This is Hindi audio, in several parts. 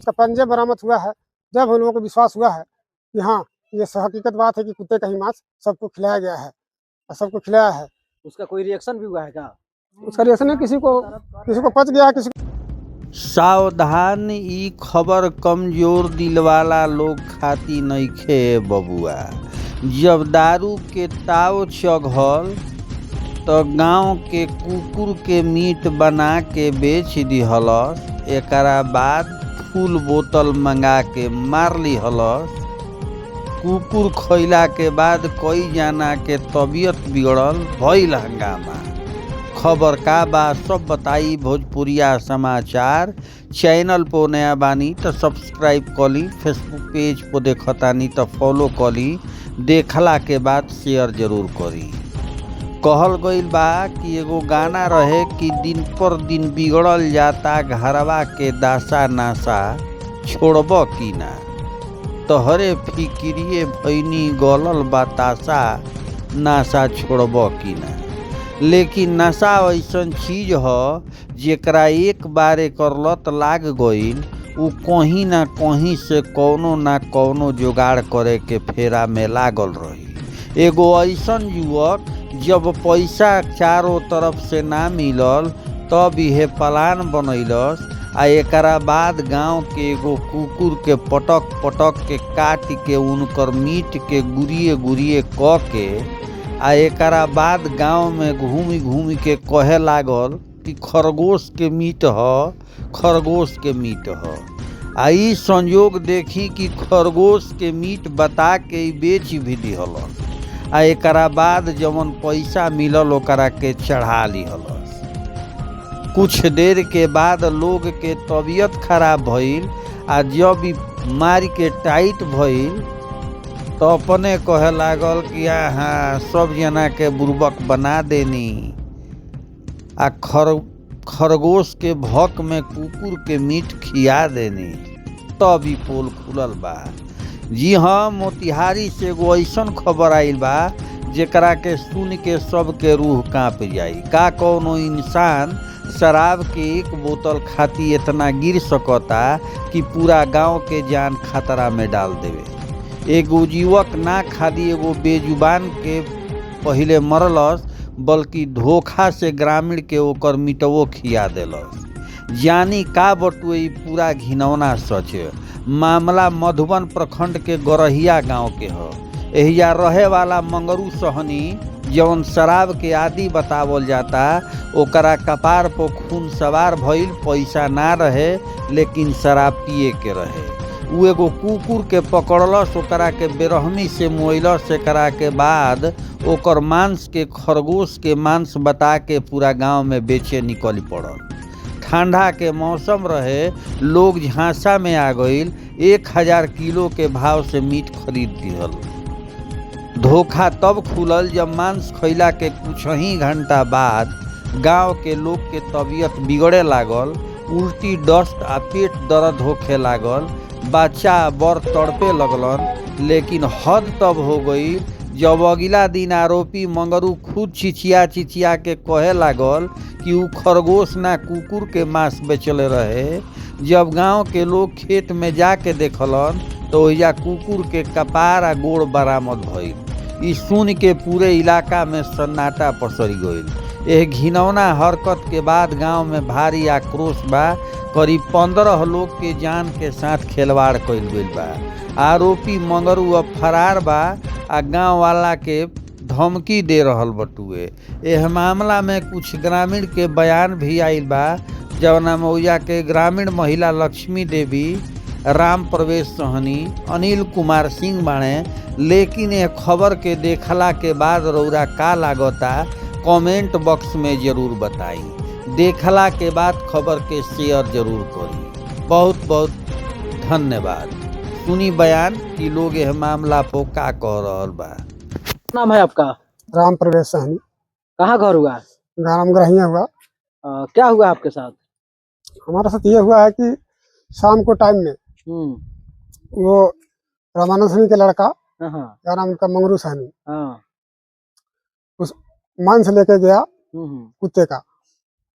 उसका पंजे बरामद हुआ है। जब हम लोगों को विश्वास हुआ है कि हाँ, ये हकीकत बात है कि कुत्ते का ही मांस सबको खिलाया गया है और सबको खिलाया है। उसका कोई रिएक्शन भी हुआ है क्या? उसका रिएक्शन है, किसी को पच गया, किसी सावधान, ई खबर कमजोर दिल वाला लोग खाती नइखे बबुआ। जब दारू के ताव चघल तो गांव के कुकुर के मीट बना के बेच दिहलस। एकरा बाद फुल बोतल मंगा के मार लिहलस। कुकुर खइला के बाद कई जना के तबीयत बिगड़ल, भइल हंगामा। खबर का बा सब बताई भोजपुरिया समाचार। चैनल पर नया बानी तो सब्सक्राइब कली, फेसबुक पेज पर देखतानी तो फॉलो कली, देखला के बाद शेयर जरूर करी। कहल गईल बा कि एगो गाना रहे कि दिन पर दिन बिगड़ल जाता घरवा के दासा नासा, छोड़ब की ना। तोहरे फिक्रिए भैनी गलल बतासा, नासा छोड़ब की ना। लेकिन नशा ऐसन चीज ह जेकरा एक बार एकर लत लाग गईल, उ कहीं ना कहीं से कौनो ना कौनो जुगाड़ करे के फेरा में लागल रही। एगो ऐसन युवक जब पैसा चारों तरफ से ना मिलल तब इहे प्लान बनैलस आ एकरा बाद गांव के एगो कुकुर के पटक पटक के काट के उनकर मीट के गुरिये गुरिये क के आ एकरा बाद गांव में घूमी घूमी के कहे लागल कि खरगोश के मीट ह, खरगोश के मीट ह। आ ई संयोग देखी कि खरगोश के मीट बता के ई बेच भी दिहलस आ एकरा बाद जवन पैसा मिलल ओकरा के चढ़ा लिहलस। कुछ देर के बाद लोग के तबीयत खराब भइल आ जब ई मार के टाइट भइल तो अपने कहे लागल कि हाँ सब जना के बुर्बक बना देनी आ खरगोश के भक में कुकुर के मीट खिया देनी। तब ई पोल खुलल बा। जी हाँ, मोतिहारी से एगो ऐसन खबर आइल बा जेकरा के सुन के सबके रूह कांप जाई। का कौनो इंसान शराब के एक बोतल खाती इतना गिर सकता कि पूरा गांव के जान खतरा में डाल देवे। एगो युवक ना खाली एगो बेजुबान के पहिले मरलस बल्कि धोखा से ग्रामीण के ओकर मिटवो खिया देलस। जानी का बटुए ई पूरा घिनौना सच। मामला मधुबन प्रखंड के गरहिया गांव के ह। एहिजा रहे वाला मंगरू सहनी जौन शराब के आदि बतावल जाता, ओकरा कपार पर खून सवार भइल। पैसा ना रहे लेकिन शराब पिए के रहे। उ एगो कुकुर के पकड़लस, ओकरा के बेरहमी से मुइलस। एकरा के बाद ओकर मांस के खरगोश के मांस बता के पूरा गांव में बेचे निकल पड़ल। ठंडा के मौसम रहे, लोग झांसा में आ गईल। 1000 किलो के भाव से मीट खरीद दिहल। धोखा तब खुलल जब मांस खइला के कुछ ही घंटा बाद गांव के लोग के तबीयत बिगड़े लागल। उल्टी, दस्त आ पेट दर्द होखे लागल। बच्चा बड़ तड़पे लगलन। लेकिन हद तब हो गई जब अगला दिन आरोपी मंगरू खुद चिचिया चिचिया के कहे लागल कि उ खरगोश ना कुकुर के मांस बेचले रहे। जब गांव के लोग खेत में जाके देखलन तो ओइजा कुकुर के कपार आ गोड़ बरामद भइल। ई सुन के पूरे इलाका में सन्नाटा पसर गईल। एह घिनौना हरकत के बाद गांव में भारी आक्रोश बा। करीब 15 लोग के जान के साथ खिलवाड़ कइल गइल बा। आरोपी मंगरू अब फरार बा आ गांव वाला के धमकी दे रहल बटुए। एह मामला में कुछ ग्रामीण के बयान भी आइल बा, जवना में ओइजा के ग्रामीण महिला लक्ष्मी देवी, राम प्रवेश सहनी, अनिल कुमार सिंह बाणे। लेकिन यह खबर के देखला के बाद रउरा का लागता कमेंट बॉक्स में जरूर बताई। देखला के बाद खबर के शेयर जरूर करी। बहुत बहुत धन्यवाद। सुनी बयान कि लोग यह मामला पर का कह रहल बा। नाम है आपका? राम प्रवेश सहनी। कहाँ घर हुआ? गांव गरहिया हुआ। क्या हुआ आपके साथ? हमारे साथ ये हुआ है कि शाम को टाइम में वो रामानंद सहनी के लड़का, क्या नाम उनका, मंगरू सहनी, उस मांस लेके गया कुत्ते का।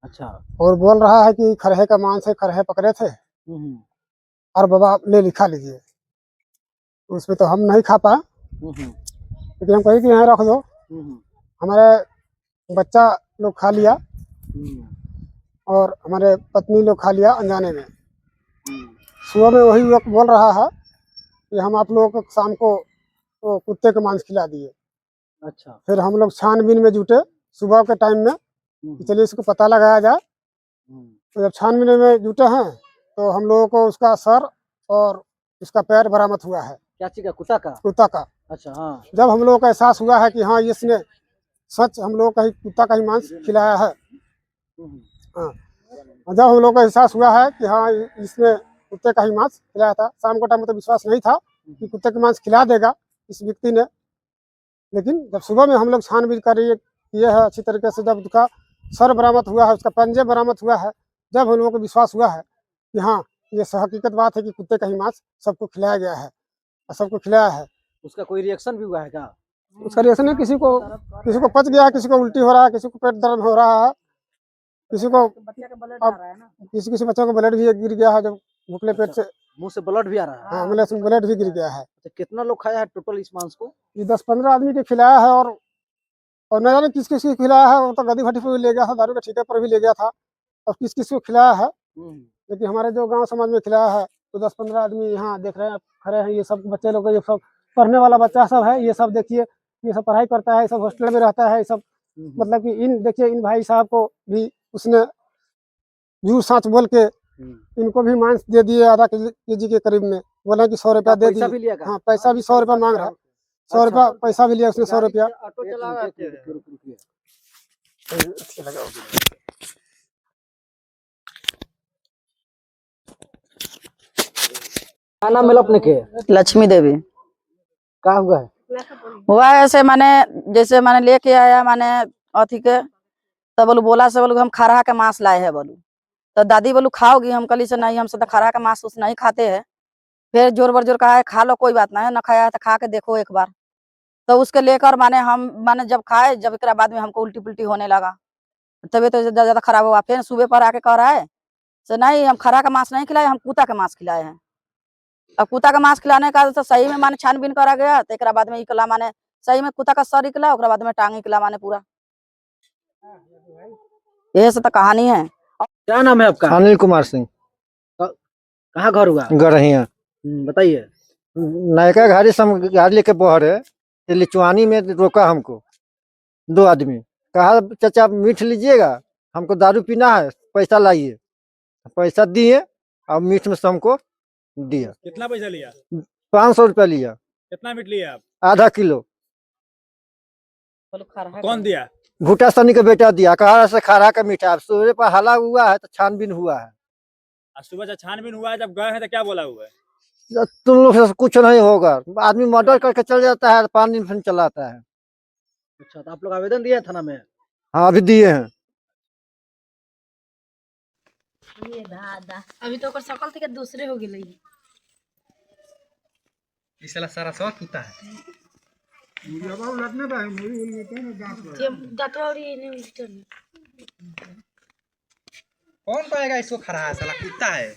अच्छा। और बोल रहा है कि खरहे का मांस है, खरहे पकड़े थे। और बाबा ले लिखा लीजिए। उसमें तो हम नहीं खा पाए, लेकिन हम कही कि यहाँ रख दो। हमारे बच्चा लोग खा लिया और हमारे पत्नी लोग खा लिया अनजाने में। सुबह में वही वक्त बोल रहा है कि हम आप लोगों को शाम को तो कुत्ते का मांस खिला दिए। अच्छा। फिर हम लोग छानबीन में जुटे सुबह के टाइम में कि चलिए इसको पता लगाया जाए। तो जब छानबीन में जुटे हैं तो हम लोगों को उसका सर और उसका पैर बरामद हुआ है। क्या चीज का? कुत्ता का? कुत्ता का। अच्छा। हाँ। जब हम लोगों को एहसास हुआ है कि हाँ इसने सच हम लोगों का ही कुत्ता का ही मांस खिलाया है। हाँ, जब हम लोगों को एहसास हुआ है कि हाँ इसने कुत्ते का ही मांस खिलाया था। शाम को टाइम में तो विश्वास नहीं था कि कुत्ते का मांस खिला देगा इस व्यक्ति ने, लेकिन जब सुबह में हम लोग छानबीन कर किए हैं अच्छी तरीके से, जब उसका सर बरामद हुआ है, उसका पंजे बरामद हुआ है, जब हम लोगों को विश्वास हुआ है कि हाँ ये हकीकत बात है कि कुत्ते का ही मांस सबको खिलाया गया है और सबको खिलाया है। उसका कोई रिएक्शन भी हुआ है क्या? उसका रिएक्शन है, किसी को पच गया है, किसी को उल्टी हो रहा है, किसी को पेट दर्द हो रहा है, किसी को किसी बच्चों को ब्लड भी गिर गया है जब भूखले पेट से। मुंह से ब्लड भी आ रहा है? हाँ, मुंह से ब्लड भी गिर गया है। तो कितना लोग खाया है टोटल इस मांस को? ये 10-15 आदमी के खिलाया है और न जाने किस किस को खिलाया है। वो तो गदी भट्टी पे भी ले गया था, दारू के ठेके पर भी ले गया था, और किस किस को खिलाया है। लेकिन हमारे जो गांव समाज में खिलाया है तो 10-15 आदमी यहाँ देख रहे हैं, खड़े हैं। ये सब बच्चे लोग, ये सब पढ़ने वाला बच्चा सब है। ये सब देखिए, ये सब पढ़ाई करता है, ये सब हॉस्टल में रहता है। ये सब मतलब कि इन देखिए इन भाई साहब को भी उसने झूठ साँच बोल के इनको भी मांस दे दिए आधा केजी के करीब में। बोला कि 100 रुपया दे दिए। हाँ, पैसा भी 100 रुपया मांग रहा है। 100 रुपया पैसा भी लिया उसने, 100 रुपया। क्या नाम है अपने के? लक्ष्मी देवी। क्या हुआ है? हुआ है ऐसे, माने जैसे माने लेके आया माने अथी के, तब बोलू बोला से बोलू हम खरहा के मांस लाए हैं बोलू। तो दादी बोलू खाओगी? हम कली से नहीं, हम तो खरहा का मांस उस नहीं खाते हैं। फिर जोर बरजोर कहा है खा लो, कोई बात नहीं है, न खाया है तो खा के देखो एक बार। तो उसके लेकर माने हम माने जब खाए, जब एक बाद में हमको उल्टी पुल्टी होने लगा, तबीयत तो ज्यादा खराब हुआ। फिर सुबह पर आके कह रहा है से नहीं हम खरहा का मांस नहीं खिलाए, हम कुत्ता का मांस खिलाए हैं। अब कुत्ता का मांस खिलाने का तो सही में माने छानबीन करा गया, तो एक बाद में निकला माने सही में कुत्ता का सर निकला, उसके बाद में टांग निकला माने पूरा। यही सब तो कहानी है। क्या नाम है आपका? अनिल कुमार सिंह। कहाँ घर हुआ? गढ़िया। बताइए। नयका गाड़ी से हम गाड़ी लेके बहरे तो लिचवानी में रोका हमको 2 आदमी। कहा चाचा मीठ लीजिएगा, हमको दारू पीना है, पैसा लाइए। पैसा दिए और मीठ में से हमको दिया। कितना पैसा लिया? 500 रुपया लिया। कितना मीट लिया आप? आधा किलो। कौन दिया? भूटा सनी का बेटा दिया। कहा से खरहा का मीठा। सूर्य पर हला हुआ है तो छानबीन हुआ है। आज सुबह जब छानबीन हुआ है, जब गए हैं तो क्या बोला हुआ है? तुम लोग से कुछ नहीं होगा। आदमी मर्डर करके चल जाता है, 5 दिन फिर चला आता है। अच्छा, तो आप लोग आवेदन दिए थाना में? हाँ, अभी दिए हैं। अभी तो सकल थे दूसरे हो गए। सारा सब कुत्ता है। कौन कहेगा इसको खरा है? साला कुत्ता है।